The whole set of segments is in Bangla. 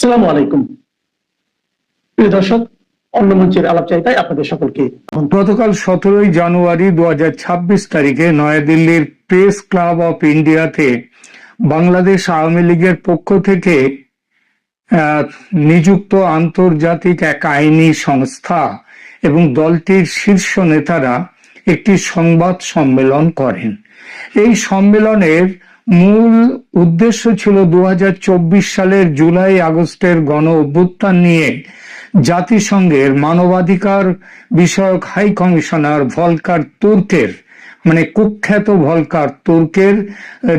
আসসালামু আলাইকুম প্রিয় দর্শক, অন্য মঞ্চের আলাপচারিতায় আপনাদের সকলকে। গতকাল 17 জানুয়ারি 2026 তারিখে নয়াদিল্লির প্রেস ক্লাব অফ ইন্ডিয়াতে বাংলাদেশ আওয়ামী লীগের পক্ষ থেকে নিযুক্ত আন্তর্জাতিক এক আইনি সংস্থা এবং দলটির শীর্ষ নেতারা একটি সংবাদ সম্মেলন করেন। এই সম্মেলনের মূল উদ্দেশ্য ছিল 2024 সালের জুলাই আগস্টের গণ অভ্যুত্থান নিয়ে জাতিসংঘের মানবাধিকার বিষয়ক হাই কমিশনার ভলকার তুর্কের কুখ্যাত ভলকার তুর্কের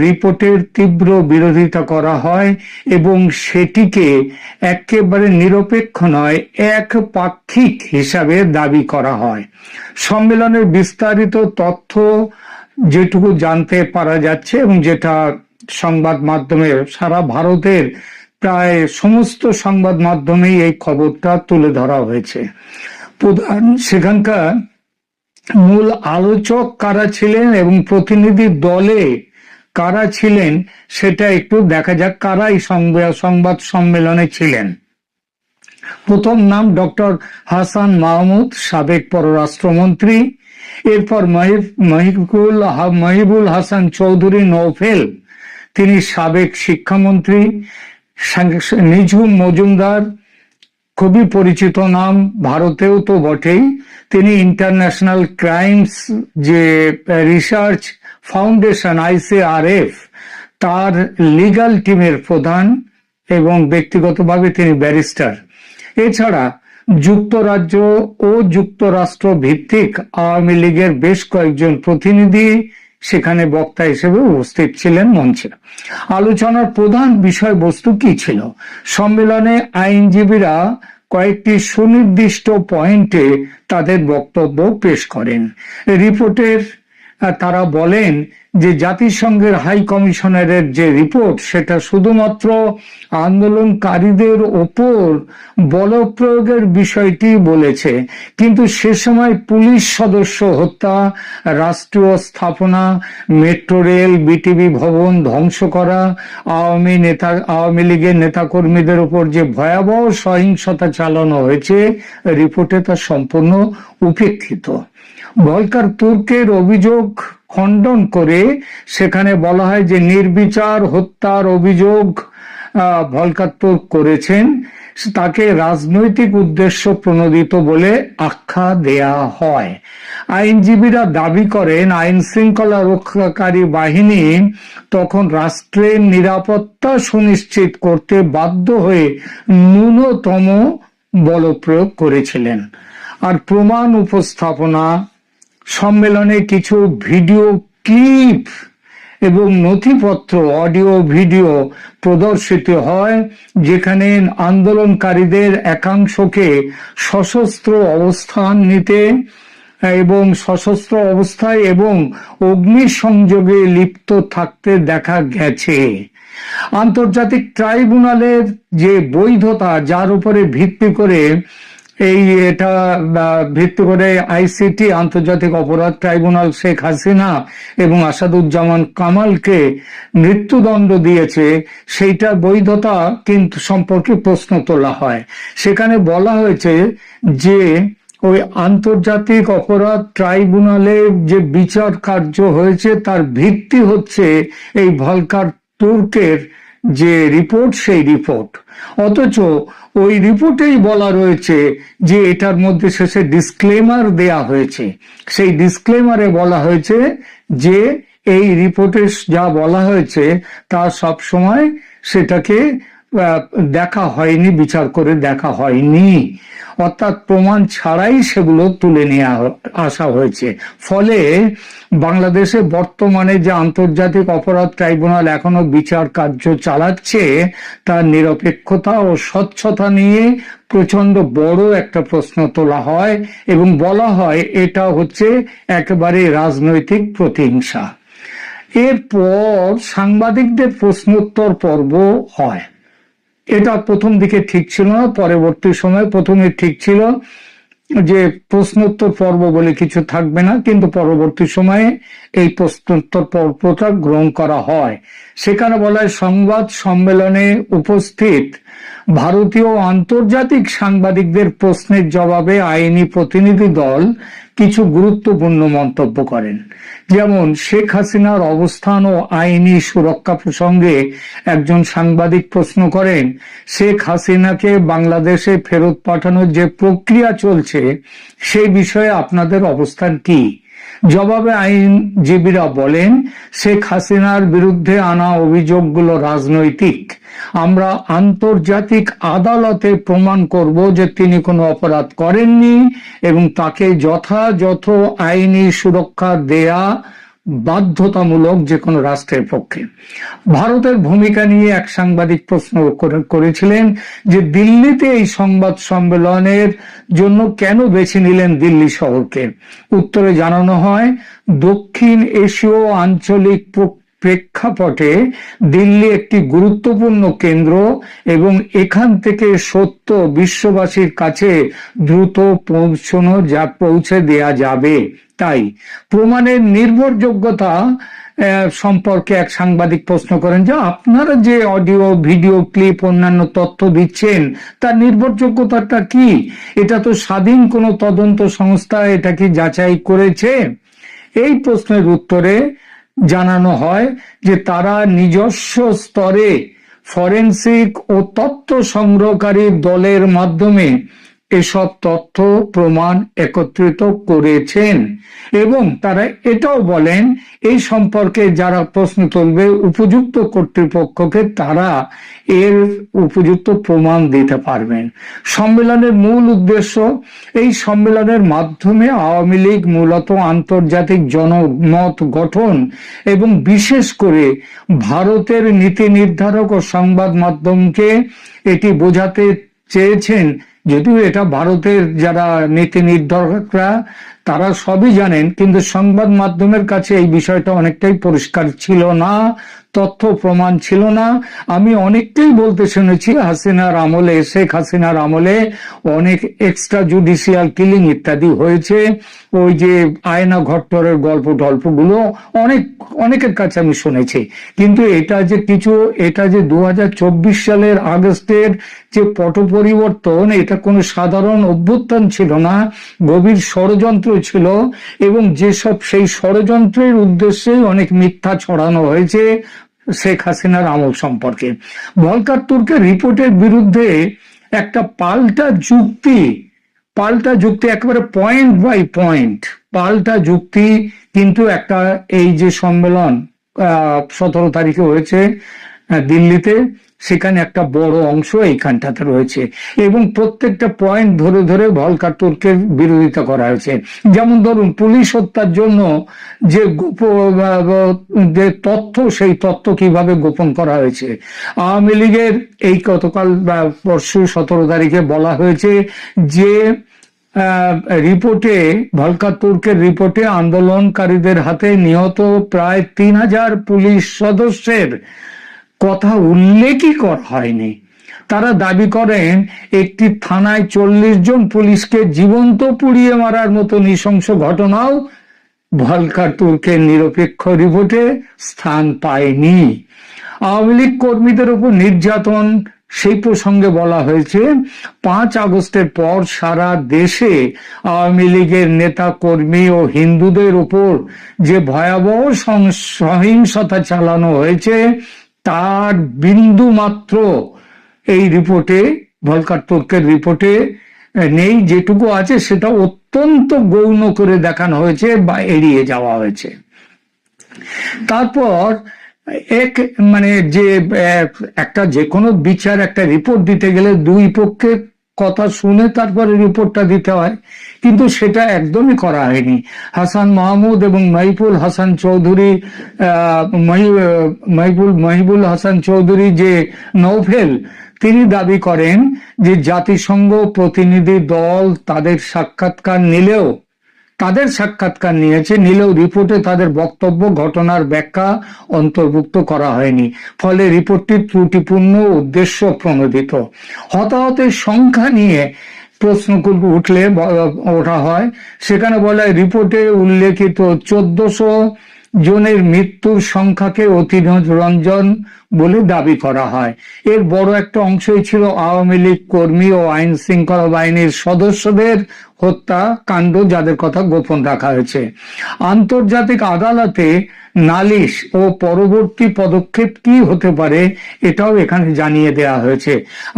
রিপোর্টের তীব্র বিরোধিতা করা হয় এবং সেটিকে একেবারে নিরপেক্ষ নয়, একপাক্ষিক হিসাবে দাবি করা হয়। সম্মেলনের বিস্তারিত তথ্য যেটুকু জানতে পারা যাচ্ছে এবং যেটা সংবাদ মাধ্যমে সারা ভারতের প্রায় সমস্ত সংবাদ মাধ্যমেই এই খবরটা তুলে ধরা হয়েছে। সেখানকার মূল আলোচক কারা ছিলেন এবং প্রতিনিধি দলে কারা ছিলেন সেটা একটু দেখা যাক, কারা এই সংবাদ সম্মেলনে ছিলেন। প্রথম নাম ডক্টর হাসান মাহমুদ, সাবেক পররাষ্ট্রমন্ত্রী। এরপর মহিবুল হাসান চৌধুরী নৌফেল, তিনি সাবেক শিক্ষামন্ত্রী। নিঝুম মজুমদার, খুবই পরিচিত নাম, ভারতেও তো বটেই। তিনি ইন্টারন্যাশনাল ক্রাইমস যে রিসার্চ ফাউন্ডেশন ICRF তার লিগ্যাল টিমের প্রধান এবং ব্যক্তিগতভাবে তিনি ব্যারিস্টার। এছাড়া যুক্তরাজ্য ও যুক্তরাষ্ট্র ভিত্তিক আওয়ামী লীগের বেশ কয়েকজন প্রতিনিধি সেখানে বক্তা হিসেবে উপস্থিত ছিলেন মঞ্চে। আলোচনার প্রধান বিষয়বস্তু কি ছিল? সম্মেলনে আইনজীবীরা কয়েকটি সুনির্দিষ্ট পয়েন্টে তাদের বক্তব্য পেশ করেন। রিপোর্টের তারা বলেন যে জাতিসংঘের হাই কমিশনারের যে রিপোর্ট সেটা শুধুমাত্র আন্দোলনকারীদের ওপর বলপ্রয়োগের বিষয়টি বলেছে, কিন্তু সে সময় পুলিশ সদস্য হত্যা, রাষ্ট্রীয় স্থাপনা, মেট্রো রেল, বিটিভি ভবন ধ্বংস করা, আওয়ামী লীগের নেতাকর্মীদের উপর যে ভয়াবহ সহিংসতা চালানো হয়েছে রিপোর্টে তা সম্পূর্ণ উপেক্ষিত। ভলকার তুর্কের অভিযোগ খণ্ডন করে সেখানে বলা হয় যে নির্বিচার হত্যার অভিযোগ ভলকার তুর্ক করেছেন, তাকে রাজনৈতিক উদ্দেশ্য প্রণোদিত বলে আখ্যা দেয়া হয়। আইনজীবীরা দাবি করেন আইন শৃঙ্খলা রক্ষাকারী বাহিনী তখন রাষ্ট্রের নিরাপত্তা সুনিশ্চিত করতে বাধ্য হয়ে ন্যূনতম বলপ্রয়োগ করেছিলেন। আর প্রমাণ উপস্থাপনা, সম্মেলনে কিছু ভিডিও ক্লিপ এবং নথিপত্র, অডিও ভিডিও প্রদর্শিত হয় যেখানে আন্দোলনকারীদের একাংশকে সশস্ত্র অবস্থান নিতে এবং সশস্ত্র অবস্থায় এবং অগ্নিসংযোগে লিপ্ত থাকতে দেখা গেছে। আন্তর্জাতিক ট্রাইব্যুনালের যে বৈধতা, যার উপরে ভিত্তি করে ICT আন্তর্জাতিক অপরাধ ট্রাইব্যুনাল শেখ হাসিনা এবং আসাদুজ্জামান কামালকে মৃত্যুদণ্ড দিয়েছে, সেইটার বৈধতা কিন্তু সম্পর্কে প্রশ্ন তোলা হয়। সেখানে বলা হয়েছে যে ওই আন্তর্জাতিক অপরাধ ট্রাইব্যুনালে যে বিচার কার্য হয়েছে তার ভিত্তি হচ্ছে এই ভলকার তুর্কের যে রিপোর্ট, সেই রিপোর্ট। অথচ ওই রিপোর্টেই বলা রয়েছে যে এটার মধ্যে শেষে ডিসক্লেমার দেয়া হয়েছে। সেই ডিসক্লেমারে বলা হয়েছে যে এই রিপোর্টে যা বলা হয়েছে তা সব সময় সেটাকে দেখা হয়নি, বিচার করে দেখা হয়নি, অর্থাৎ প্রমাণ ছাড়াই সেগুলো তুলে নিয়ে আসা হয়েছে। ফলে বাংলাদেশে বর্তমানে যে আন্তর্জাতিক অপরাধ ট্রাইব্যুনাল এখনো বিচার কার্য চালাচ্ছে তার নিরপেক্ষতা ও স্বচ্ছতা নিয়ে প্রচন্ড বড় একটা প্রশ্ন তোলা হয় এবং বলা হয় এটা হচ্ছে একেবারে রাজনৈতিক প্রতিহিংসা। এরপর সাংবাদিকদের প্রশ্নোত্তর পর্ব হয়। এটা প্রথম দিকে ঠিক ছিল না, পরবর্তী সময় প্রথমে ঠিক ছিল যে প্রশ্নোত্তর পর্ব বলে কিছু থাকবে না, কিন্তু পরবর্তী সময়ে এই প্রশ্নোত্তর পর্বটা গ্রহণ করা হয়। সেখানে বলা হয় সংবাদ সম্মেলনে উপস্থিত ভারতীয় ও আন্তর্জাতিক সাংবাদিকদের প্রশ্নের জবাবে আইনি প্রতিনিধি দল কিছু গুরুত্বপূর্ণ মন্তব্য করেন। যেমন শেখ হাসিনার অবস্থান ও আইনি সুরক্ষা প্রসঙ্গে একজন সাংবাদিক প্রশ্ন করেন, শেখ হাসিনাকে বাংলাদেশে ফেরত পাঠানোর যে প্রক্রিয়া চলছে সেই বিষয়ে আপনাদের অবস্থান কি? জবাবে আইনজীবীরা বলেন, শেখ হাসিনার বিরুদ্ধে আনা অভিযোগগুলো রাজনৈতিক। আমরা আন্তর্জাতিক আদালতে প্রমাণ করব যে তিনি কোনো অপরাধ করেননি এবং তাকে যথাযথ আইনি সুরক্ষা দেয়া বাধ্যতামূলক যে কোনো রাষ্ট্রের পক্ষে। ভারতের ভূমিকা নিয়ে এক সাংবাদিক প্রশ্ন করেছিলেন যে দিল্লিতে এই সংবাদ সম্মেলনের জন্য কেন বেছে নিলেন দিল্লি শহরকে। উত্তরে জানানো হয়, দক্ষিণ এশীয় আঞ্চলিক প্রেক্ষাপটে দিল্লি একটি গুরুত্বপূর্ণ কেন্দ্র এবং এখান থেকে সত্য বিশ্ববাসীর কাছে দ্রুত পৌঁছে দেয়া যাবে। তাই প্রমাণের নির্ভরযোগ্যতা সম্পর্কে এক সাংবাদিক প্রশ্ন করেন যে আপনারা যে অডিও ভিডিও ক্লিপ অন্যান্য তথ্য দিচ্ছেন তার নির্ভরযোগ্যতাটা কি? এটা তো স্বাধীন কোনো তদন্ত সংস্থা এটা কি যাচাই করেছে? এই প্রশ্নের উত্তরে জানানো হয় যে তারা নিজস্ব স্তরে ফরেনসিক ও তথ্য সংগ্রহকারী দলের মাধ্যমে এসব তথ্য প্রমাণ একত্রিত করেছেন এবং তারা এটাও বলেন এই সম্পর্কে যারা প্রশ্ন তুলবে উপযুক্ত কর্তৃপক্ষকে তারা এর উপযুক্ত প্রমাণ দিতে পারবেন। সম্মেলনের মূল উদ্দেশ্য, এই সম্মেলনের মাধ্যমে আওয়ামী লীগ মূলত আন্তর্জাতিক জনমত গঠন এবং বিশেষ করে ভারতের নীতি নির্ধারক ও সংবাদ মাধ্যমকে এটি বোঝাতে চেয়েছেন, যদিও এটা ভারতের যারা নীতি নির্ধারকরা তারা সবই জানেন, কিন্তু সংবাদ মাধ্যমের কাছে এই বিষয়টা অনেকটাই পরিষ্কার ছিল না, তথ্য প্রমাণ ছিল না। আমি অনেকটাই বলতে শুনেছি হাসিনার আমলে, শেখ হাসিনার আমলে অনেক এক্সট্রা জুডিশিয়াল কিলিং ইত্যাদি হয়েছে। ওই যে আয়না ঘট্টরের গল্পগুলো অনেকের কাছে আমি শুনেছি, কিন্তু এটা যে 2024 সালের আগস্টের যে পট পরিবর্তন, এটা কোনো সাধারণ অভ্যুত্থান ছিল না, গভীর ষড়যন্ত্র ছিল এবং যেসব সেই ষড়যন্ত্রের উদ্দেশ্যে অনেক মিথ্যা ছড়ানো হয়েছে শেখ হাসিনার আমল সম্পর্কে। ভলকার তুর্কের রিপোর্টের বিরুদ্ধে একটা পাল্টা যুক্তি একেবারে পয়েন্ট বাই পয়েন্ট পাল্টা যুক্তি কিন্তু একটা এই যে সম্মেলন 17 তারিখে হয়েছে দিল্লিতে, সেখানে একটা বড় অংশ এইখানটাতে রয়েছে এবং প্রত্যেকটা পয়েন্ট ধরে ধরে ভলকার তুর্কের বিরোধিতা করা হয়েছে। যেমন ধরুন, পুলিশ হত্যার জন্য যে তথ্য, সেই তথ্য কিভাবে গোপন করা হয়েছে। আওয়ামী লীগের এই গতকাল পরশু 17 তারিখে বলা হয়েছে যে রিপোর্টে, ভলকার তুর্কের রিপোর্টে আন্দোলনকারীদের হাতে নিহত প্রায় 3000 পুলিশ সদস্যের কথা উল্লেখই করা হয়নি। তারা দাবি করেন একটি থানায় 40 জন পুলিশকে জীবন্ত পুড়িয়ে মারার মতো নৃশংস ঘটনাও ভলকার তুর্কের নিরপেক্ষ রিপোর্টে স্থান পায়নি। আওয়ামী লীগ কর্মীদের উপর নির্যাতন, সেই প্রসঙ্গে বলা হয়েছে 5 আগস্টের পর সারা দেশে আওয়ামী লীগের নেতা কর্মী ও হিন্দুদের উপর যে ভয়াবহ সহিংসতা চালানো হয়েছে তার বিন্দু মাত্র এই রিপোর্টে, ভলকার তুর্কের রিপোর্টে নেই। যেটুকু আছে সেটা অত্যন্ত গৌণ করে দেখানো হয়েছে বা এড়িয়ে যাওয়া হয়েছে। তারপর যে কোনো বিচার, একটা রিপোর্ট দিতে গেলে দুই পক্ষের কথা শুনে তারপরে রিপোর্টটা দিতে হয়, কিন্তু সেটা একদমই করা হয়নি। হাসান মাহমুদ এবং মহিবুল হাসান চৌধুরী যে নৌফেল, তিনি দাবি করেন যে জাতিসংঘ প্রতিনিধি দল তাদের সাক্ষাৎকার নিলেও রিপোর্টে তাদের বক্তব্য, ঘটনার ব্যাখ্যা অন্তর্ভুক্ত করা হয়নি। ফলে রিপোর্টটি ত্রুটিপূর্ণ, উদ্দেশ্য প্রণোদিত। হতাহতের সংখ্যা নিয়ে প্রশ্নগুলো ওঠা হয়। সেখানে বলা হয় রিপোর্টে উল্লেখিত 1400 জনের মৃত্যুর সংখ্যাকে অতিরঞ্জন বলে দাবি করা হয়। এর বড় একটা অংশই ছিল আওয়ামী লীগ কর্মী ও আইন শৃঙ্খলা বাহিনীর সদস্যদের হত্যা কাণ্ড, যাদের কথা গোপন রাখা হয়েছে। আন্তর্জাতিক আদালতে নালিশ ও পরবর্তী পদক্ষেপ কি হতে পারে এটাও এখানে জানিয়ে দেওয়া হয়েছে।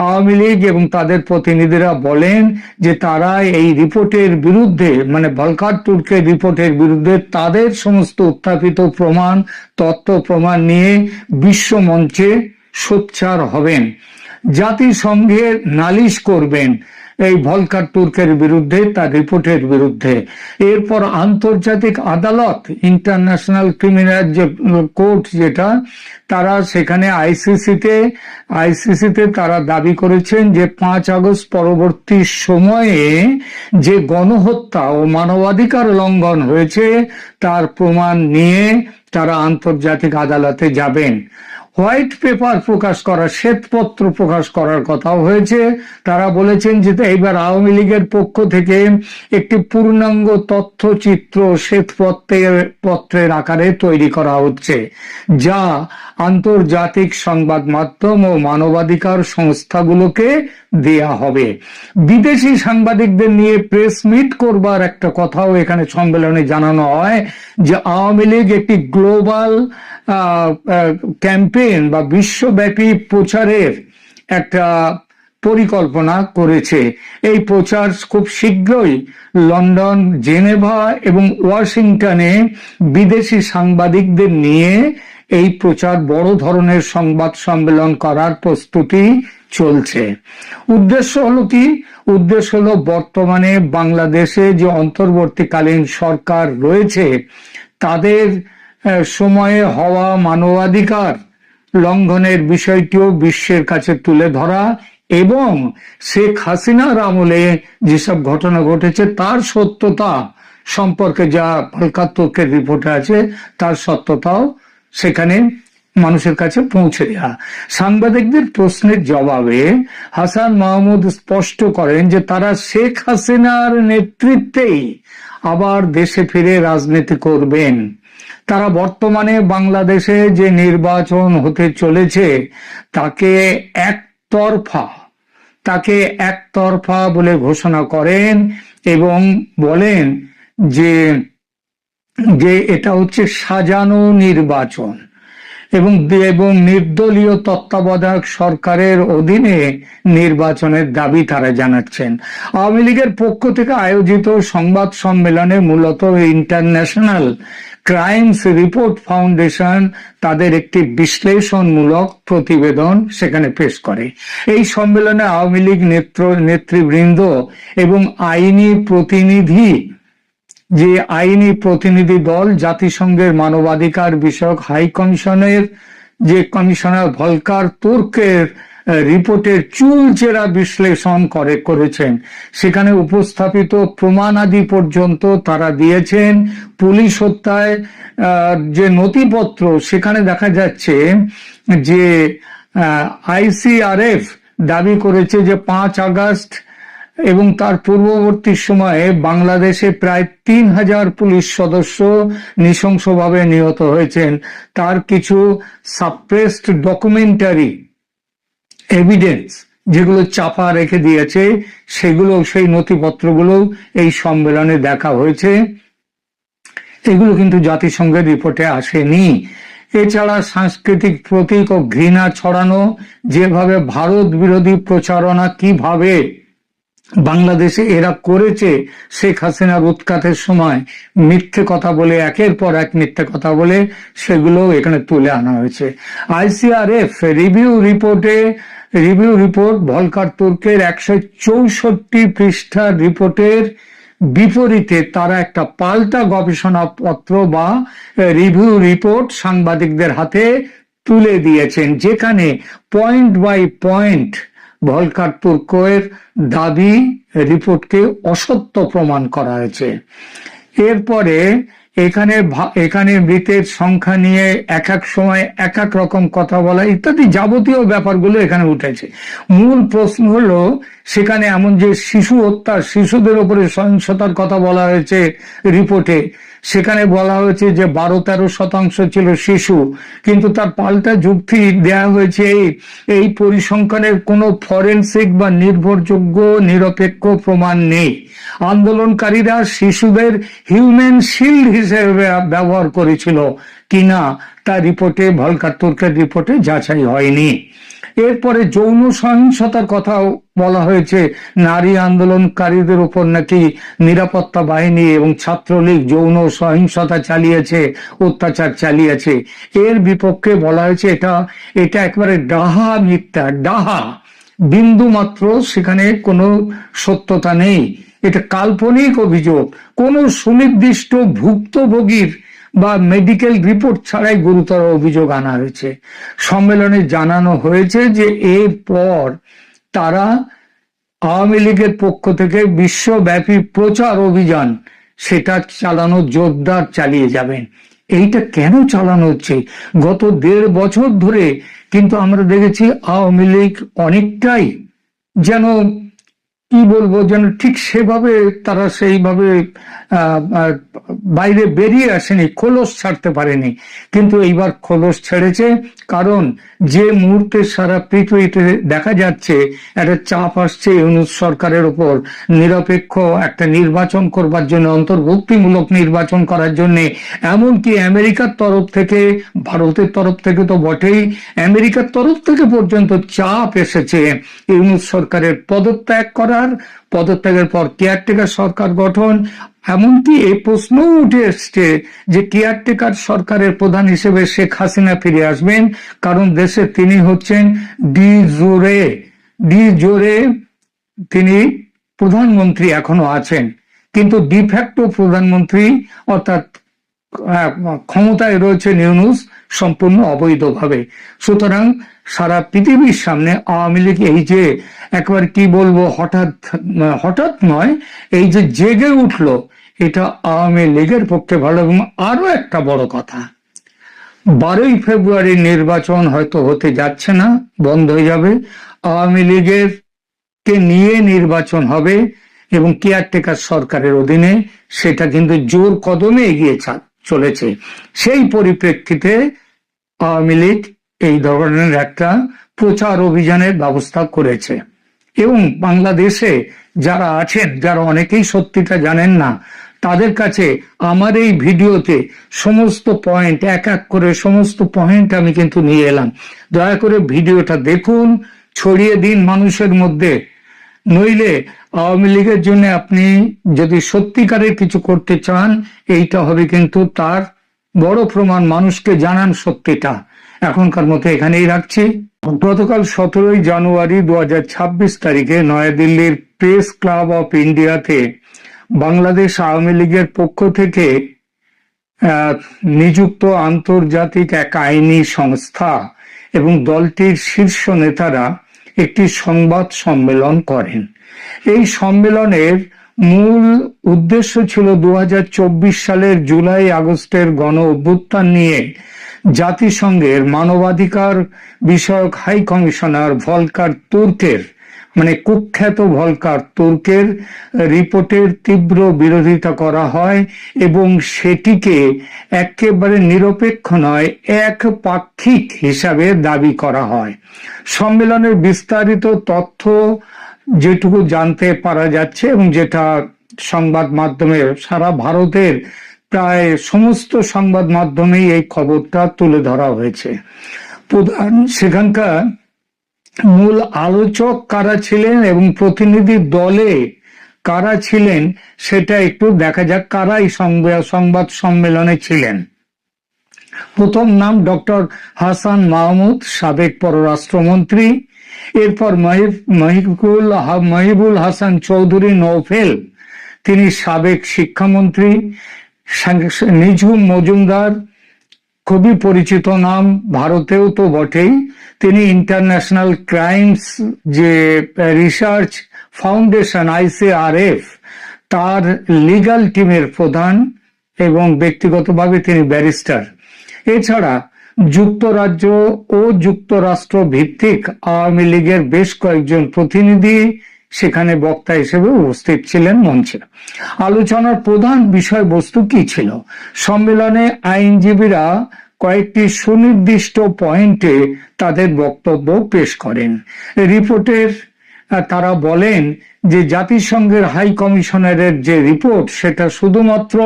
আওয়ামী লীগ এবং তাদের প্রতিনিধিরা বলেন যে তারা এই রিপোর্টের বিরুদ্ধে, মানে ভলকার তুর্কের রিপোর্টের বিরুদ্ধে তাদের সমস্ত উত্থাপিত প্রমাণ, তথ্য প্রমাণ নিয়ে বিশ্ব মঞ্চে সোচ্চার হবেন, জাতিসংঘে নালিশ করবেন এই ভলকার তুর্কের বিরুদ্ধে, তার রিপোর্টের বিরুদ্ধে। এরপর আন্তর্জাতিক আদালত, ইন্টারন্যাশনাল ক্রিমিনাল যে কোর্ট যেটা, তারা সেখানে আইসিসিতে তারা দাবি করেছেন যে 5 আগস্ট পরবর্তী সময়ে যে গণহত্যা ও মানবাধিকার লঙ্ঘন হয়েছে তার প্রমাণ নিয়ে তারা আন্তর্জাতিক আদালতে যাবেন। হোয়াইট পেপার প্রকাশ করা, শ্বেতপত্র প্রকাশ করার কথাও হয়েছে। তারা বলেছেন যে এবার আওয়ামী লীগের পক্ষ থেকে একটি পূর্ণাঙ্গ তথ্যচিত্র শ্বেতপত্রের আকারে তৈরি করা হচ্ছে, যা আন্তর্জাতিক সংবাদ মাধ্যম ও মানবাধিকার সংস্থাগুলোকে দেয়া হবে। বিদেশি সাংবাদিকদের নিয়ে প্রেস মিট করবার একটা কথাও এখানে সম্মেলনে জানানো হয়, যে আওয়ামী লীগ একটি গ্লোবাল ক্যাম্পেইন বা বিশ্বব্যাপী প্রচারের একটা পরিকল্পনা করেছে। এই প্রচার খুব শীঘ্রই লন্ডন, জেনেভা এবং ওয়াশিংটনে বিদেশি সাংবাদিকদের নিয়ে এই প্রচার, বড় ধরনের সংবাদ সম্মেলন করার প্রস্তুতি চলছে। উদ্দেশ্য হলো কি? উদ্দেশ্য হলো বর্তমানে বাংলাদেশে যে অন্তর্বর্তীকালীন সরকার রয়েছে তাদের সময়ে হওয়া মানবাধিকার লঙ্ঘনের বিষয়টিও বিশ্বের কাছে তুলে ধরা, এবং শেখ হাসিনার আমলে যেসব ঘটনা ঘটেছে তার সত্যতা সম্পর্কে, যা ভলকার তুর্কের রিপোর্টে আছে, তার সত্যতাও সেখানে মানুষের কাছে পৌঁছে দেয়া। সাংবাদিকদের প্রশ্নের জবাবে হাসান মাহমুদ স্পষ্ট করেন যে তারা শেখ হাসিনার নেতৃত্বেই আবার দেশে ফিরে রাজনীতি করবেন। তারা বর্তমানে বাংলাদেশে যে নির্বাচন হতে চলেছে তাকে একতরফা বলে ঘোষণা করেন এবং বলেন যে এটা হচ্ছে সাজানো নির্বাচন এবং নির্দলীয় তত্ত্বাবধায়ক সরকারের অধীনে নির্বাচনের দাবি তারা জানাচ্ছেন। আওয়ামী লীগের পক্ষ থেকে আয়োজিত সংবাদ সম্মেলনে মূলত ইন্টারন্যাশনাল ক্রাইমস রিপোর্ট ফাউন্ডেশন তাদের একটি বিশ্লেষণমূলক প্রতিবেদন সেখানে পেশ করে। এই সম্মেলনে আওয়ামী লীগ নেতৃবৃন্দ এবং আইনি প্রতিনিধি দল, জাতিসংঘের মানবাধিকার বিষয়ক হাই কমিশনের যে কমিশনার ভলকার তুর্কের রিপোর্টের চুলচেরা বিশ্লেষণ করেছেন। সেখানে উপস্থাপিত প্রমাণাদি পর্যন্ত তারা দিয়েছেন। পুলিশ হত্যায় যে নথিপত্র, সেখানে দেখা যাচ্ছে যে ICRF দাবি করেছে যে 5 আগস্ট এবং তার পূর্ববর্তী সময়ে বাংলাদেশে প্রায় 3000 পুলিশ সদস্য নৃশংসভাবে নিহত হয়েছেন। তার কিছু সাপ্রেসড ডকুমেন্টারি এভিডেন্স যেগুলো চাপা রেখে দিয়েছে, সেই নথিপত্রগুলো এই সম্মেলনে দেখা হয়েছে। এগুলো কিন্তু জাতিসংঘের রিপোর্টে আসেনি। এছাড়া সাংস্কৃতিক প্রতীক ও ঘৃণা ছড়ানো, যেভাবে ভারত বিরোধী প্রচারণা কিভাবে বাংলাদেশে এরা করেছে, শেখ হাসিনার উৎখাতের সময় মিথ্যে কথা বলে, একের পর এক মিথ্যে কথা বলে, সেগুলো এখানে তুলে আনা হয়েছে। ICRF রিভিউ রিপোর্ট ভলকার তুর্কের 164 পৃষ্ঠার রিপোর্টের বিপরীতে তারা একটা পাল্টা গবেষণা পত্র বা রিভিউ রিপোর্ট সাংবাদিকদের হাতে তুলে দিয়েছেন, যেখানে পয়েন্ট বাই পয়েন্ট ভলকার তুর্কের দাবি রিপোর্টকে অসত্য প্রমাণ করা হয়েছে। এরপরে এখানে মৃতের সংখ্যা নিয়ে এক এক সময় এক এক রকম কথা বলা ইত্যাদি যাবতীয় ব্যাপারগুলো এখানে উঠেছে। মূল প্রশ্ন হলো সেখানে এমন যে শিশু হত্যা, শিশুদের উপরে সহিংসতার কথা বলা হয়েছে রিপোর্টে, সেখানে বলা হয়েছে যে 12-13% ছিল শিশু, কিন্তু তার পাল্টা যুক্তি দেয়া হয়েছে এই পরিসংখ্যানের কোনো ফরেনসিক বা নির্ভরযোগ্য নিরপেক্ষ প্রমাণ নেই। আন্দোলনকারীরা শিশুদের হিউম্যান শিল্ড হিসেবে ব্যবহার করেছিল কিনা তা রিপোর্টে, ভলকার তুর্কের রিপোর্টে যাচাই হয়নি। এরপরে যৌন সহিংসতার কথাও বলা হয়েছে, নারী আন্দোলনকারীদের উপর নাকি নিরাপত্তা বাহিনী এবং ছাত্রলীগ যৌন সহিংসতা চালিয়েছে, অত্যাচার চালিয়েছে। এর বিপক্ষে বলা হয়েছে এটা একবারে ডাহা মিথ্যা, ডাহা, বিন্দু মাত্র সেখানে কোনো সত্যতা নেই। এটা কাল্পনিক অভিযোগ, কোনো সুনির্দিষ্ট ভুক্তভোগীর বা মেডিকেল রিপোর্ট ছাড়াই গুরুতর অভিযোগ আনা হয়েছে। সম্মেলনে জানানো হয়েছে যে এরপর তারা আওয়ামী লীগের পক্ষ থেকে বিশ্বব্যাপী প্রচার অভিযান সেটা চালানো জোরদার চালিয়ে যাবেন। এইটা কেন চালানো হচ্ছে? গত 1.5 বছর ধরে কিন্তু আমরা দেখেছি আওয়ামী লীগ অনেকটাই যেন কি বলবো, যেন ঠিক সেভাবে তারা সেইভাবে বাইরে বেরিয়ে আসেনি, খোলস ছাড়তে পারেনি। কিন্তু এইবার খোলস ছেড়েছে, কারণ যে মুহূর্তে সারা পৃথিবীতে দেখা যাচ্ছে একটা চাপ আসছে ইউনূস সরকারের উপর নিরপেক্ষ একটা নির্বাচন করবার জন্য, অন্তর্ভুক্তিমূলক নির্বাচন করার জন্য, এমনকি আমেরিকার তরফ থেকে, ভারতের তরফ থেকে তো বটেই, আমেরিকার তরফ থেকে পর্যন্ত চাপ এসেছে ইউনূস সরকারের পদত্যাগ করার, পদত্যাগের পর কেয়ারটেকার সরকার গঠন। এমনকি এই প্রশ্ন উঠে এসছে যে কেয়ারটেকার সরকারের প্রধান হিসেবে শেখ হাসিনা ফিরে আসবেন, কারণ দেশে তিনি হচ্ছেন ডি জোরে তিনি প্রধানমন্ত্রী এখনো আছেন, কিন্তু ডিফ্যাক্টো প্রধানমন্ত্রী অর্থাৎ ক্ষমতায় রয়েছে ইউনূস সম্পূর্ণ অবৈধভাবে। সুতরাং সারা পৃথিবীর সামনে আওয়ামী লীগ এই যে একবার কি বলবো হঠাৎ নয়, এই যে জেগে উঠলো, এটা আওয়ামী লীগের পক্ষে ভালো। এবং আরো একটা বড় কথা, 12ই ফেব্রুয়ারি নির্বাচন হয়তো হতে যাচ্ছে না, বন্ধ হয়ে যাবে, আওয়ামী লীগের কে নিয়ে নির্বাচন হবে এবং কেয়ারটেকার সরকারের অধীনে, সেটা কিন্তু জোর কদমে এগিয়ে চলেছে। সেই পরিপ্রেক্ষিতে আওয়ামী লীগ এই ধরনের একটা প্রচার অভিযানের ব্যবস্থা করেছে। এবং বাংলাদেশে যারা আছেন, যারা অনেকেই সত্যিটা জানেন না, তাদের কাছে আমার এই ভিডিওতে সমস্ত পয়েন্ট, এক এক করে সমস্ত পয়েন্ট আমি কিন্তু নিয়ে এলাম। দয়া করে ভিডিওটা দেখুন, ছড়িয়ে দিন মানুষের মধ্যে। নইলে আওয়ামী লীগের জন্য আপনি যদি সত্যিকারের কিছু করতে চান, এইটা হবে কিন্তু তার বড় প্রমাণ। মানুষকে জানান সত্যিটা। এখনকার মতো এখানেই রাখছি। গতকাল 17ই জানুয়ারি 2026 তারিখে নয়াদিল্লির প্রেস ক্লাব অফ ইন্ডিয়াতে বাংলাদেশ আওয়ামী লীগের পক্ষ থেকে নিযুক্ত আন্তর্জাতিক এক আইনি সংস্থা এবং দলটির শীর্ষ নেতারা একটি সংবাদ সম্মেলন করেন। এই সম্মেলনের মূল উদ্দেশ্য ছিল 2024 সালের জুলাই আগস্টের গণ অভ্যুত্থান নিয়ে জাতিসংঘের মানবাধিকার বিষয়ক হাই কমিশনার ভলকার তুর্কের, মানে কুখ্যাত ভলকার তুর্কের রিপোর্টের তীব্র বিরোধিতা করা হয় এবং সেটিকে একেবারে নিরপেক্ষ নয়, একপাক্ষিক হিসাবে দাবি করা হয়। সম্মেলনের বিস্তারিত তথ্য যেটুকু জানতে পারা যাচ্ছে এবং যেটা সংবাদ মাধ্যমে, সারা ভারতের প্রায় সমস্ত সংবাদ মাধ্যমেই এই খবরটা তুলে ধরা হয়েছে। প্রধান সেখানকার মূল আলোচক কারা ছিলেন এবং প্রতিনিধি দলে কারা ছিলেন সেটা একটু দেখা যাক, কারা এই সংবাদ সম্মেলনে ছিলেন। প্রথম নাম ডক্টর হাসান মাহমুদ, সাবেক পররাষ্ট্রমন্ত্রী। এরপর মহিবুল হাসান চৌধুরী নৌফেল, তিনি সাবেক শিক্ষামন্ত্রী। নিঝুম মজুমদার, খুবই পরিচিত নাম, ভারতেও তো বটেই, তিনি ইন্টারন্যাশনাল ক্রাইমস যে রিসার্চ ফাউন্ডেশন ICRF তার লিগ্যাল টিমের প্রধান এবং ব্যক্তিগতভাবে তিনি ব্যারিস্টার। এছাড়া যুক্তরাজ্য ও যুক্তরাষ্ট্র ভিত্তিক আওয়ামী লীগের বেশ কয়েকজন প্রতিনিধি সেখানে বক্তা হিসেবে উপস্থিত ছিলেন মঞ্চে। আলোচনার প্রধান বিষয়বস্তু কি ছিল? সম্মেলনে আইনজীবীরা কয়েকটি সুনির্দিষ্ট পয়েন্টে তাদের বক্তব্য পেশ করেন। রিপোর্টের তারা বলেন যে জাতিসংঘের হাই কমিশনারের যে রিপোর্ট সেটা শুধুমাত্র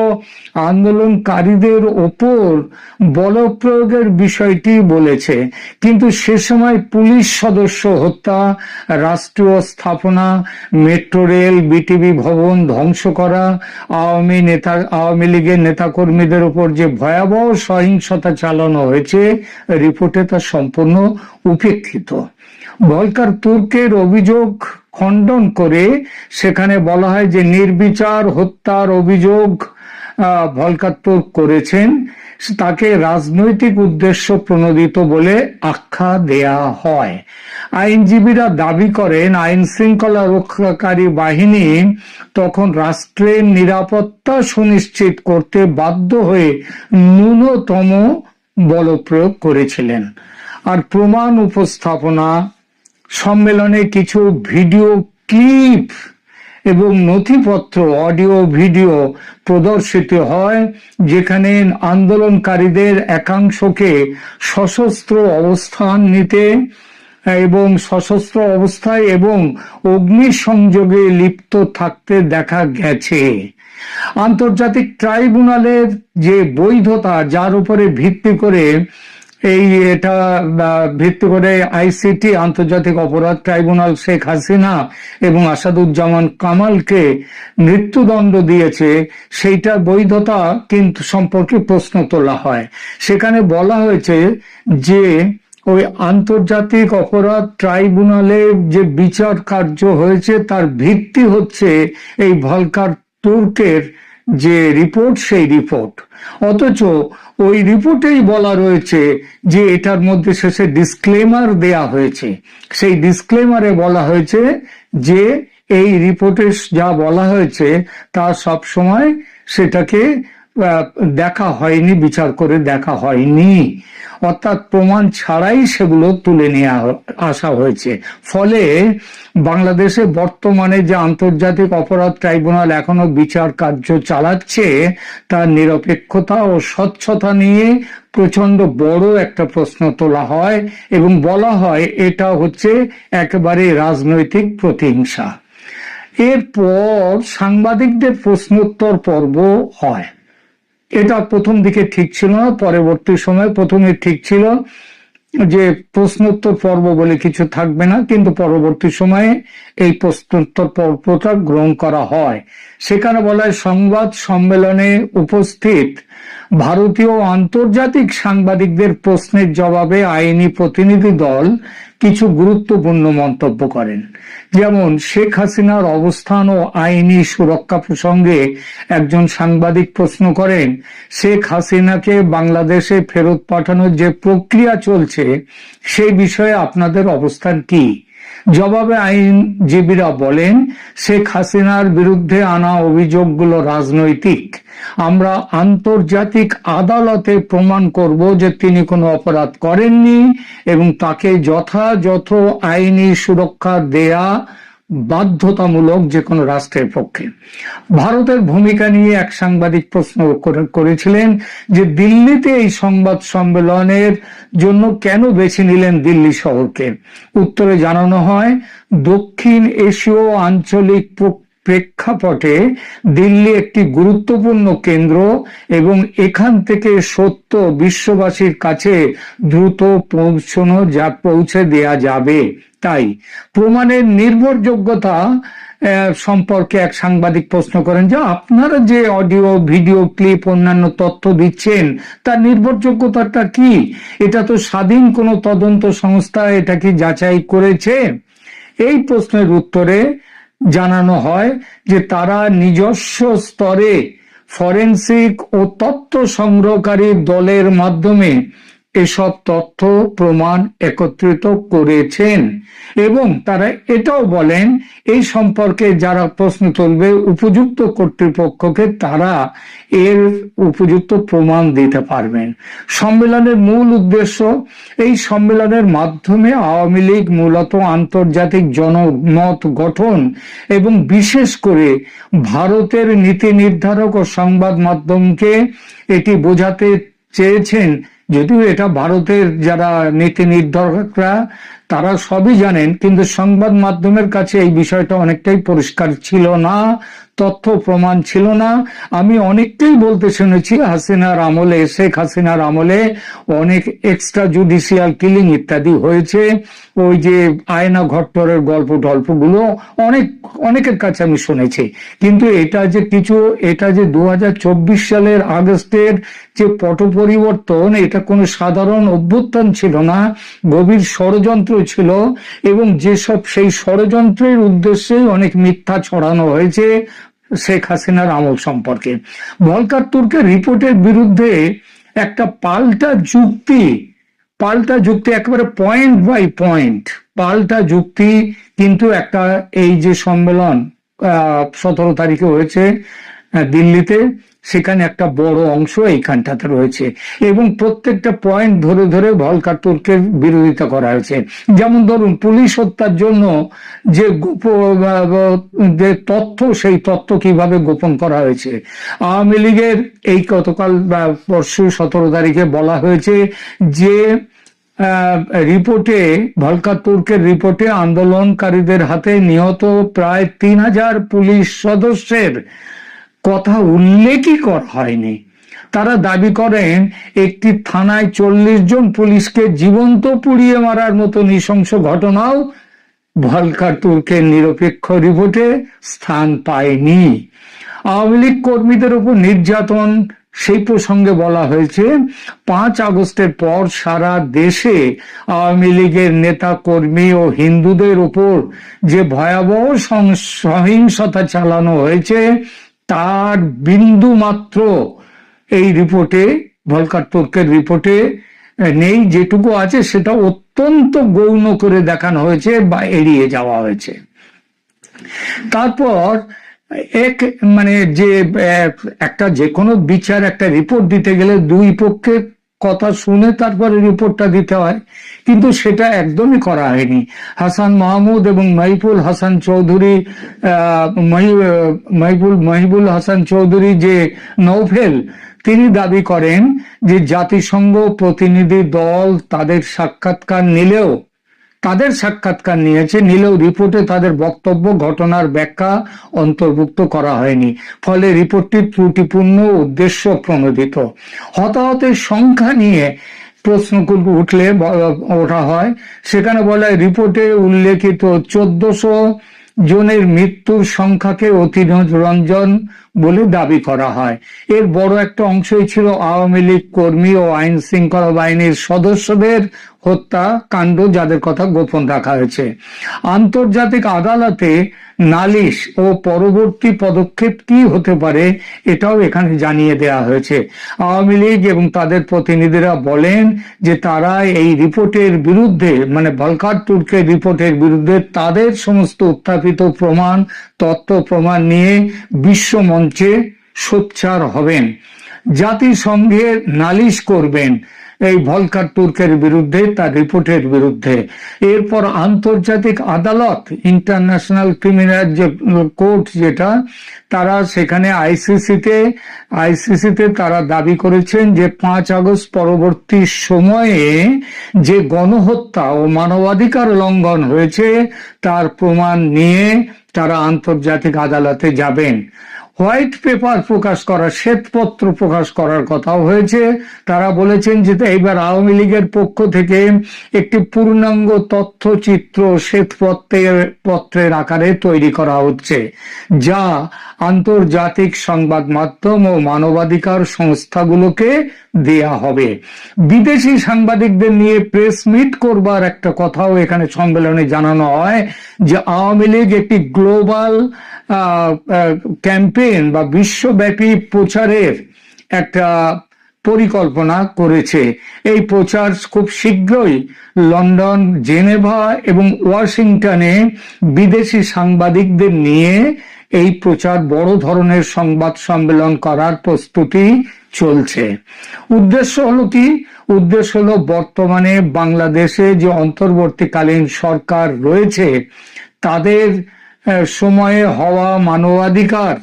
আন্দোলনকারীদের ওপর বলপ্রয়োগের বিষয়টি বলেছে, কিন্তু সে সময় পুলিশ সদস্য হত্যা, রাষ্ট্রীয় স্থাপনা, মেট্রো রেল, বিটিভি ভবন ধ্বংস করা, আওয়ামী লীগের নেতাকর্মীদের উপর যে ভয়াবহ সহিংসতা চালানো হয়েছে রিপোর্টে তা সম্পূর্ণ উপেক্ষিত। ভলকার তুর্কের অভিযোগ খণ্ডন করে সেখানে বলা হয় যে নির্বিচার হত্যার অভিযোগ ভলকার তুর্ক করেছেন, তাকে রাজনৈতিক উদ্দেশ্য প্রণোদিত বলে আখ্যা দেয়া হয়। আইনজীবীরা দাবি করেন আইন শৃঙ্খলা রক্ষাকারী বাহিনী তখন রাষ্ট্রের নিরাপত্তা সুনিশ্চিত করতে বাধ্য হয়ে ন্যূনতম বলপ্রয়োগ করেছিলেন। আর প্রমাণ উপস্থাপনা, সম্মেলনে কিছু ভিডিও ক্লিপ এবং নথিপত্র, অডিও ভিডিও প্রদর্শিত হয় যেখানে আন্দোলনকারীদের একাংশকে সশস্ত্র অবস্থান নিতে এবং সশস্ত্র অবস্থায় এবং অগ্নিসংযোগে লিপ্ত থাকতে দেখা গেছে। আন্তর্জাতিক ট্রাইব্যুনালের যে বৈধতা, যার উপরে ভিত্তি করে আইসিটি আন্তর্জাতিক অপরাধ ট্রাইব্যুনাল শেখ হাসিনা এবং আসাদুজ্জামান কামালকে মৃত্যুদণ্ড দিয়েছে, সেইটার বৈধতা কিন্তু সম্পর্কে প্রশ্ন তোলা হয়। সেখানে বলা হয়েছে যে ওই আন্তর্জাতিক অপরাধ ট্রাইব্যুনালে যে বিচার কার্য হয়েছে তার ভিত্তি হচ্ছে এই ভলকার তুর্কের যে রিপোর্ট, সেই রিপোর্ট। অথচ ওই রিপোর্টেই বলা রয়েছে যে এটার মধ্যে শেষে ডিসক্লেমার দেয়া হয়েছে। সেই ডিসক্লেমারে বলা হয়েছে যে এই রিপোর্টে যা বলা হয়েছে তা সব সময় সেটাকে দেখা হয়নি, বিচার করে দেখা হয়নি, অর্থাৎ প্রমাণ ছাড়াই সেগুলো তুলে নিয়ে আসা হয়েছে। ফলে বাংলাদেশে বর্তমানে যে আন্তর্জাতিক অপরাধ ট্রাইব্যুনাল এখনো বিচার কার্য চালাচ্ছে তার নিরপেক্ষতা ও স্বচ্ছতা নিয়ে প্রচন্ড বড় একটা প্রশ্ন তোলা হয় এবং বলা হয় এটা হচ্ছে একেবারে রাজনৈতিক প্রতিহিংসা। এরপর সাংবাদিকদের প্রশ্নোত্তর পর্ব হয়। এটা প্রথম দিকে ঠিক ছিল না, পরবর্তী সময় প্রথমে ঠিক ছিল যে প্রশ্নোত্তর পর্ব বলে কিছু থাকবে না, কিন্তু পরবর্তী সময়ে এই প্রশ্নোত্তর পর্বটা গ্রহণ করা হয়। সেখানে বলা হয় সংবাদ সম্মেলনে উপস্থিত ভারতীয় আন্তর্জাতিক সাংবাদিকদের প্রশ্নের জবাবে আইনি প্রতিনিধি দল কিছু গুরুত্বপূর্ণ মন্তব্য করেন। যেমন শেখ হাসিনার অবস্থান ও আইনি সুরক্ষা প্রসঙ্গে একজন সাংবাদিক প্রশ্ন করেন, শেখ হাসিনাকে বাংলাদেশে ফেরত পাঠানোর যে প্রক্রিয়া চলছে সেই বিষয়ে আপনাদের অবস্থান কি? জবাবে আইনজীবীরা বলেন, শেখ হাসিনার বিরুদ্ধে আনা অভিযোগগুলো রাজনৈতিক। আমরা আন্তর্জাতিক আদালতে প্রমাণ করব যে তিনি কোনো অপরাধ করেননি এবং তাকে যথাযথ আইনি সুরক্ষা দেয়া বাধ্যতামূলক যে কোনো রাষ্ট্রের পক্ষে। ভারতের ভূমিকা নিয়ে এক সাংবাদিক প্রশ্ন করেছিলেন যে দিল্লিতে এই সংবাদ সম্মেলনের জন্য কেন বেছে নিলেন দিল্লি শহরকে? উত্তরে জানানো হয়, দক্ষিণ এশীয় আঞ্চলিক প্রেক্ষাপটে দিল্লি একটি গুরুত্বপূর্ণ কেন্দ্র এবং এখান থেকে সত্য বিশ্ববাসীর কাছে দ্রুত পৌঁছে দেয়া যাবে। তাই প্রমাণের নির্ভরযোগ্যতা সম্পর্কে এক সাংবাদিক প্রশ্ন করেন যে আপনারা যে অডিও ভিডিও ক্লিপ অন্যান্য তথ্য দিচ্ছেন তার নির্ভরযোগ্যতাটা কি? এটা তো স্বাধীন কোনো তদন্ত সংস্থা এটা কি যাচাই করেছে? এই প্রশ্নের উত্তরে জানানো হয় যে তারা নিজস্ব স্তরে ফরেনসিক ও তথ্য সংগ্রহকারী দলের মাধ্যমে এসব তথ্য প্রমাণ একত্রিত করেছেন এবং তারা এটাও বলেন এই সম্পর্কে যারা প্রশ্ন তুলবে উপযুক্ত কর্তৃপক্ষকে তারা এর উপযুক্ত প্রমাণ দিতে পারবেন। সম্মেলনের মূল উদ্দেশ্য, এই সম্মেলনের মাধ্যমে আওয়ামী লীগ মূলত আন্তর্জাতিক জনমত গঠন এবং বিশেষ করে ভারতের নীতি নির্ধারক ও সংবাদ মাধ্যমকে এটি বোঝাতে চেয়েছেন, যদিও এটা ভারতের যারা নীতি নির্ধারকরা তারা সবই জানেন, কিন্তু সংবাদ মাধ্যমের কাছে এই বিষয়টা অনেকটাই পরিষ্কার ছিল না, তথ্য প্রমাণ ছিল না। আমি অনেককেই বলতে শুনেছি হাসিনার আমলে, শেখ হাসিনার আমলে অনেক এক্সট্রা জুডিশিয়াল কিলিং ইত্যাদি হয়েছে, ওই যে আয়না ঘট্টরের গল্পগুলো অনেকের কাছে আমি শুনেছি। কিন্তু এটা যে 2024 সালের আগস্টের যে পট পরিবর্তন, এটা কোনো সাধারণ অভ্যুত্থান ছিল না, গভীর ষড়যন্ত্র ছিল এবং সেই ষড়যন্ত্রের উদ্দেশ্যে অনেক মিথ্যা ছড়ানো হয়েছে শেখ হাসিনার আমল সম্পর্কে। ভলকার তুর্কের রিপোর্টের বিরুদ্ধে একটা পাল্টা যুক্তি একেবারে পয়েন্ট বাই পয়েন্ট পাল্টা যুক্তি কিন্তু একটা এই যে সম্মেলন 17 তারিখে হয়েছে দিল্লিতে, সেখানে একটা বড় অংশ এইখানটাতে রয়েছে এবং প্রত্যেকটা পয়েন্ট ধরে ধরে ভলকার তুর্কের বিরোধিতা করা হয়েছে। যেমন ধরুন, পুলিশ হত্যার জন্য যে তথ্য, সেই তথ্য কিভাবে গোপন করা হয়েছে। আওয়ামী লীগের এই গতকাল পরশু 17 তারিখে বলা হয়েছে যে ভলকার তুর্কের রিপোর্টে আন্দোলনকারীদের হাতে নিহত প্রায় 3000 পুলিশ সদস্যের কথা উল্লেখই করা হয়নি। তারা দাবি করেন একটি থানায় 40 জন পুলিশকে জীবন্ত পুড়িয়ে মারার মতো নৃশংস ঘটনাও ভলকার তুর্কের নিরপেক্ষ রিপোর্টে স্থান পায়নি। আওয়ামী লীগ কর্মীদের উপর নির্যাতন, সেই প্রসঙ্গে বলা হয়েছে 5 আগস্টের পর সারা দেশে আওয়ামী লীগের নেতা কর্মী ও হিন্দুদের উপর যে ভয়াবহ সহিংসতা চালানো হয়েছে তার বিন্দু মাত্র এই রিপোর্টে, ভলকার তুর্কের রিপোর্টে নেই। যেটুকু আছে সেটা অত্যন্ত গৌণ করে দেখানো হয়েছে বা এড়িয়ে যাওয়া হয়েছে। তারপর যে কোনো বিচার, একটা রিপোর্ট দিতে গেলে দুই পক্ষের কথা শুনে তারপরে রিপোর্টটা দিতে হয়, কিন্তু সেটা একদমই করা হয়নি। হাসান মাহমুদ এবং মহিবুল হাসান চৌধুরী যে নৌফেল, তিনি দাবি করেন যে জাতিসংঘ প্রতিনিধি দল তাদের সাক্ষাৎকার নিলেও রিপোর্টে তাদের বক্তব্য, ঘটনার ব্যাখ্যা অন্তর্ভুক্ত করা হয়নি। ফলে রিপোর্টটি ত্রুটিপূর্ণ, উদ্দেশ্য প্রণোদিত। হতাহতের সংখ্যা নিয়ে প্রশ্নগুলো ওঠা হয়। সেখানে বলা হয় রিপোর্টে উল্লেখিত 1400 জনের মৃত্যুর সংখ্যাকে অতিরঞ্জন বলে দাবি করা হয়। এর বড় একটা অংশই ছিল আওয়ামী লীগ কর্মী ও আইন শৃঙ্খলা বাহিনীর সদস্যদের হত্যা কাণ্ড, যাদের কথা গোপন রাখা হয়েছে। আন্তর্জাতিক আদালতে নালিশ ও পরবর্তী পদক্ষেপ কি হতে পারে এটাও এখানে জানিয়ে দেওয়া হয়েছে। আওয়ামী লীগ এবং তাদের প্রতিনিধিরা বলেন যে তারা এই রিপোর্টের বিরুদ্ধে, মানে ভলকার তুর্কের রিপোর্টের বিরুদ্ধে তাদের সমস্ত উত্থাপিত তথ্য প্রমাণ নিয়ে বিশ্ব মঞ্চে সোচ্চার হবেন, জাতিসংঘে নালিশ করবেন এই ভলকার তুর্কের বিরুদ্ধে, তার রিপোর্টের বিরুদ্ধে। এরপর আন্তর্জাতিক আদালত, ইন্টারন্যাশনাল ক্রিমিনাল কোর্ট যেটা, তারা সেখানে আইসিসিতে তারা দাবি করেছেন যে 5 আগস্ট পরবর্তী সময়ে যে গণহত্যা ও মানবাধিকার লঙ্ঘন হয়েছে তার প্রমাণ নিয়ে তারা আন্তর্জাতিক আদালতে যাবেন। হোয়াইট পেপার প্রকাশ করা, শ্বেতপত্র প্রকাশ করার কথাও হয়েছে। তারা বলেছেন যে এবার আওয়ামী লীগের পক্ষ থেকে একটি পূর্ণাঙ্গ তথ্যচিত্র শ্বেতপত্রের আকারে তৈরি করা হচ্ছে, যা আন্তর্জাতিক সংবাদ মাধ্যম ও মানবাধিকার সংস্থাগুলোকে দেয়া হবে। বিদেশি সাংবাদিকদের নিয়ে প্রেস মিট করবার একটা কথাও এখানে সম্মেলনে জানানো হয় যে আওয়ামী লীগ একটি গ্লোবাল ক্যাম্পেইন বা বিশ্বব্যাপী প্রচারের একটা পরিকল্পনা করেছে। এই প্রচার খুব শীঘ্রই লন্ডন, জেনেভা এবং ওয়াশিংটনে বিদেশি সাংবাদিকদের নিয়ে এই প্রচার বড় ধরনের সংবাদ সম্মেলন করার প্রস্তুতি চলছে। উদ্দেশ্য হলো কি? উদ্দেশ্য হলো বর্তমানে বাংলাদেশে যে অন্তর্বর্তীকালীন সরকার রয়েছে তাদের সময়ে হওয়া মানবাধিকার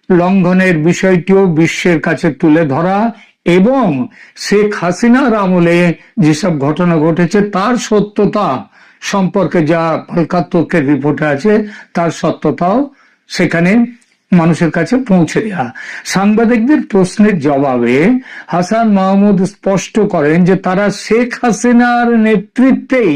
লঙ্ঘনের বিষয়টিও বিশ্বের কাছে তুলে ধরা এবং শেখ হাসিনার আমলে যেসব ঘটনা ঘটেছে তার সত্যতা সম্পর্কে যা হালকা তথ্যের রিপোর্টে আছে তার সত্যতাও সেখানে মানুষের কাছে পৌঁছে দেওয়া। সাংবাদিকদের প্রশ্নের জবাবে হাসান মাহমুদ স্পষ্ট করেন যে তারা শেখ হাসিনার নেতৃত্বেই